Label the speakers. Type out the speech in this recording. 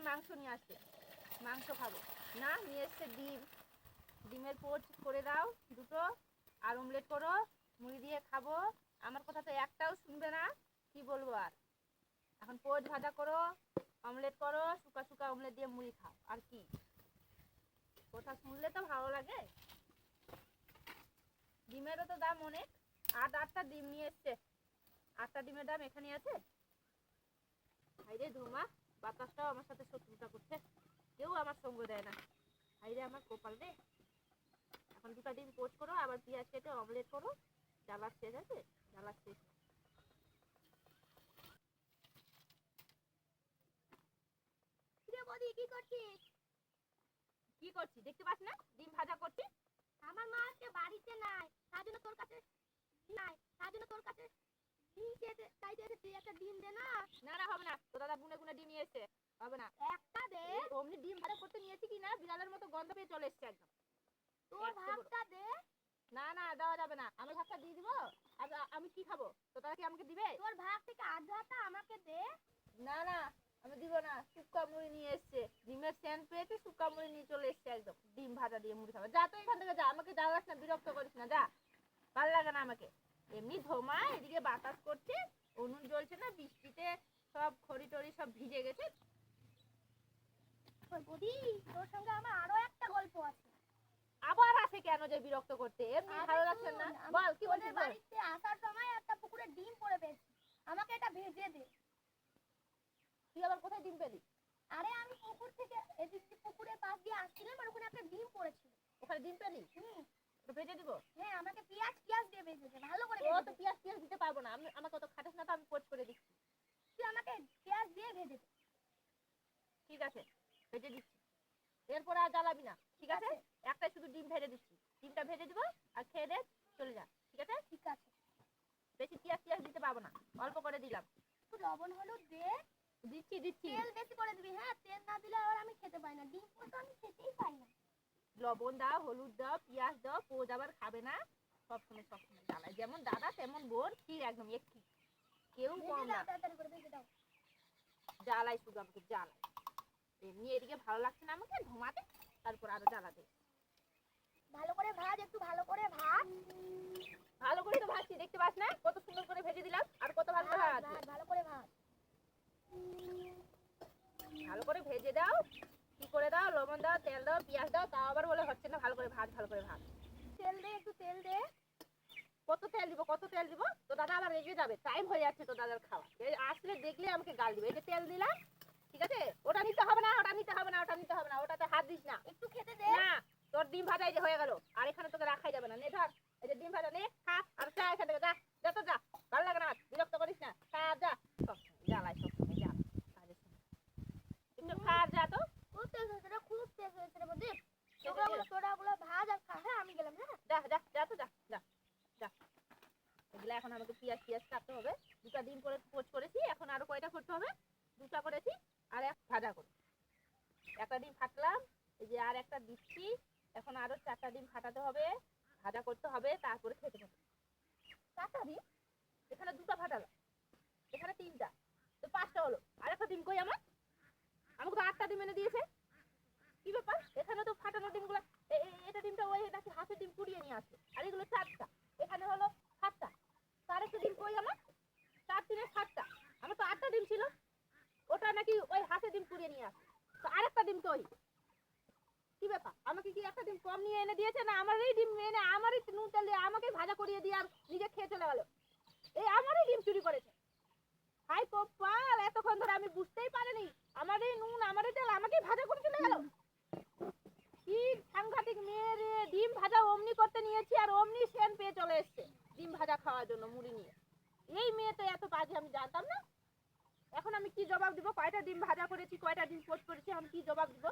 Speaker 1: মাংস নিয়ে আসছে, মাংস খাবো না, নিয়ে এসছে ডিম, ডিমের পোচ করে দাও দুটো, আর অমলেট করো, মুড়ি দিয়ে খাবো। আমার কথা তো একটাও শুনবে না, কি বলবো আর। এখন পোচ ভাজা করো, অমলেট করো, শুকা শুকা অমলেট দিয়ে মুড়ি খাও, আর কি কথা শুনলে তো ভালো লাগে। ডিমেরও তো দাম অনেক, 8টা ডিম নিয়ে এসছে, 8টা ডিমের দাম এখানে আছে। হাইরে ধুমা, বাতাসটাও আমার সাথে শত্রুতা করছে, কেউ আমার সঙ্গ দেয় না। হাইরে আমার কপাল রে। এখন 2টা ডিম পোচ করো, আবার পেঁয়াজ কেটে অমলেট করো, জ্বালা শেষ আছে, জ্বালা শেষ।
Speaker 2: বৌদি কি করছিস?
Speaker 1: কি করছি দেখতে পাস না? ডিম ভাজা করছি।
Speaker 2: আমার মা আজকে বাড়িতে নাই, তার জন্য তোর কাছে ডিম চাইতে এসেছি, একটা ডিম দে না।
Speaker 1: না না হবে না, তোর দাদা গুনে গুনে ডিম নিয়ে এসছে, হবে না।
Speaker 2: একটা দে।
Speaker 1: অমনি ডিম ভাজা করতে নিয়েছি কি না, বিড়ালের মতো গন্ধ পেয়ে চলে এসছে একদম।
Speaker 2: তোর ভাগটা দে।
Speaker 1: না না দেওয়া যাবে না, আমি ভাতটা দিয়ে দিব। আর আমি কি খাবো? তো তারা কি আমাকে দিবে?
Speaker 2: তোর ভাগ থেকে আধাটা আমাকে দে।
Speaker 1: না না আমি দিব না, শুক্কা মুড়ি নিয়ে এসছে, ডিমের সেন্ট পেয়েছে, শুক্কা মুড়ি নিয়ে চলে এসছে একদম, ডিম ভাজা দিয়ে মুড়ি খাবে। যা তো এখান থেকে যা, আমাকে জ্বালাস না, বিরক্ত করিস না, যা, ভালো লাগে না আমাকে। এমনি ধোমা, এদিকে বাতাস করছে, উনুন জ্বলছে না, বৃষ্টিতে সব খড়ি টড়ি সব ভিজে গেছে।
Speaker 2: বৌদি তোর সঙ্গে আমার আরো একটা গল্প আছে।
Speaker 1: আবার আসে কেন যে বিরক্ত করতে, এমনি ভালো লাগছে না। বল কি বলছিস?
Speaker 2: বাড়িতে আসার সময় একটা পুকুরে ডিম পড়ে পেয়েছি, আমাকে এটা ভেজে দে।
Speaker 1: তুই আবার কোথায় ডিম পেলি?
Speaker 2: আরে আমি পুকুর থেকে এদিক পুকুরের পাশ দিয়ে আসছিলাম, আর ওখানে একটা ডিম পড়েছিল।
Speaker 1: ওখানে ডিম পেলি? ভেজে দিব।
Speaker 2: হ্যাঁ আমাকে পেঁয়াজ দিয়ে ভেজে দে, ভালো করে
Speaker 1: ও
Speaker 2: ভেজে
Speaker 1: তো
Speaker 2: দে।
Speaker 1: পেঁয়াজ দিতে পারবো না, আমাকে অত খাটাস না তো, আমি পোচ করে দিচ্ছি।
Speaker 2: তুই আমাকে পেঁয়াজ দিয়ে ভেজে দে।
Speaker 1: ঠিক আছে ভেজে দিচ্ছি, এরপরে আর জ্বালাবি না, ঠিক আছে? একটাই শুধু ডিম ভেজে দিচ্ছি, ডিমটা ভেজে দিব, আর খেয়ে দে চলে যা, ঠিক আছে?
Speaker 2: ঠিক আছে।
Speaker 1: বেশি পেঁয়াজ দিতে পারবো না, অল্প করে দিলাম।
Speaker 2: তুই লবণ হলুদ দে।
Speaker 1: দিচ্ছি।
Speaker 2: তেল বেশি করে দিবি, হ্যাঁ তেল না দিলে আবার আমি খেতে পাই না, ডিম পোস্ত আমি খেতেই পাই না।
Speaker 1: লবণ দাও, হলুদ দাও, পেঁয়াজ দাও, পোজ আবার খাবে না, সবসময় জ্বালায়, যেমন দাদা তেমন বোন, কি একদম একই, কেউ কম না।
Speaker 2: তাড়াতাড়ি করে ভেজে দাও।
Speaker 1: জ্বালায় শুধু আমাকে, জ্বালায়। এমনি এদিকে ভালো লাগছে না আমাকে ঘুমাতে, তারপর আরো জ্বালাতে।
Speaker 2: ভালো করে ভাজ, একটু ভালো করে ভাজ।
Speaker 1: ভালো করে তো ভাজছি, দেখতে পাস না কত সুন্দর করে ভেজে দিলাম, আর কত ভালো করে ভাজ।
Speaker 2: ভালো করে ভাজ।
Speaker 1: ভালো করে ভেজে দাও, কি করে দাও, লবণ দাও, তেল দাও, পেঁয়াজ দাও, তাও আবার বলে হচ্ছে না, ভালো করে ভাজ, ভালো করে ভাজ।
Speaker 2: তেল দে, একটু তেল দে।
Speaker 1: কত তেল দিব? তো দাদা আবার রেগে যাবে, টাইম হয়ে যাচ্ছে তো দাদার খাওয়া, আসলে দেখলে আমাকে গাল দিবে। এই যে তেল দিলাম, ঠিক আছে? ওটা নিতে হবে না, ওটাতে হাত দিস না,
Speaker 2: একটু খেতে দে
Speaker 1: না। তোর ডিম ভাজাই যে হয়ে গেল, আর এখানে তোকে রাখাই যাবে না, নে ধর, এই যে ডিম ভাজা নে, খা, আর যা এখান থেকে, যা যা তো যা, ভালো লাগে না, বিরক্ত করিস না, খা আর যা, জ্বালায় সবসময় জ্বালা, একটু খা আর যা তো।
Speaker 2: খুব তেল হয়েছে রে, খুব তেল হয়েছে রে বৌদি। তোরা ভাজ আর খা, হ্যাঁ আমি গেলাম। হ্যাঁ
Speaker 1: যা তো যা। এগুলো এখন আমাকে পেঁয়াজ কাটতে হবে। 2টা ডিম করে পোচ করেছি, এখন আরো কয়টা করতে হবে? 2টা করেছি, আর এক ভাজা করব। একটা ডিম ফাটলাম, এই যে আর একটা দিচ্ছি, এখন আরো 4টা ডিম ফাটাতে হবে, ভাজা করতে হবে, তারপরে খেতে হবে। 4টা ডিম, এখানে 2টা ফাটালাম, এখানে 3টা, তো 5টা হলো। আর একটা ডিম কই আমার? আমাকে তো 8টা ডিম এনে দিয়েছে, কি ব্যাপার? এখানে তো ফাটানো ডিমগুলো, এটা ডিমটা ওই নাকি হাঁসের ডিম কুড়িয়ে নিয়ে আসে, আর এগুলো 4টা, এখানে হলো 7টা, তার একটা ডিম কই আমার? 4 3 7টা, আমার তো 8টা ডিম ছিল, ওটা নাকি ওই হাঁসের ডিম কুড়িয়ে নিয়ে আসে, তো আরেকটা ডিম কই? কি ব্যাপার? আমাকে কি একটা ডিম কম নিয়ে এনে দিয়েছে, না আমারই ডিম এনে আমারই নুন তেল দিয়ে আমাকে ভাজা করিয়ে দিয়ে আর নিজে খেয়ে চলে গেল? এই আমারই ডিম চুরি করেছে। হাই কপাল, এতক্ষণ ধরে আমি বুঝতেই পারিনি, আমারই নুন আমারই তেল আমাকেই ভাজা করে চলে গেল। কি সাংঘাতিক মেয়ে রে, ডিম ভাজা অমনি করতে নিয়েছি, আর অমনি সেন পেয়ে চলে এসছে ডিম ভাজা খাওয়ার জন্য মুড়ি নিয়ে। এই মেয়ে তো এত বাজে, আমি জানতাম না। এখন আমি কি জবাব দিব? কয়টা ডিম ভাজা করেছি, কয়টা ডিম পোস্ট করেছি, আমি কি জবাব দিব?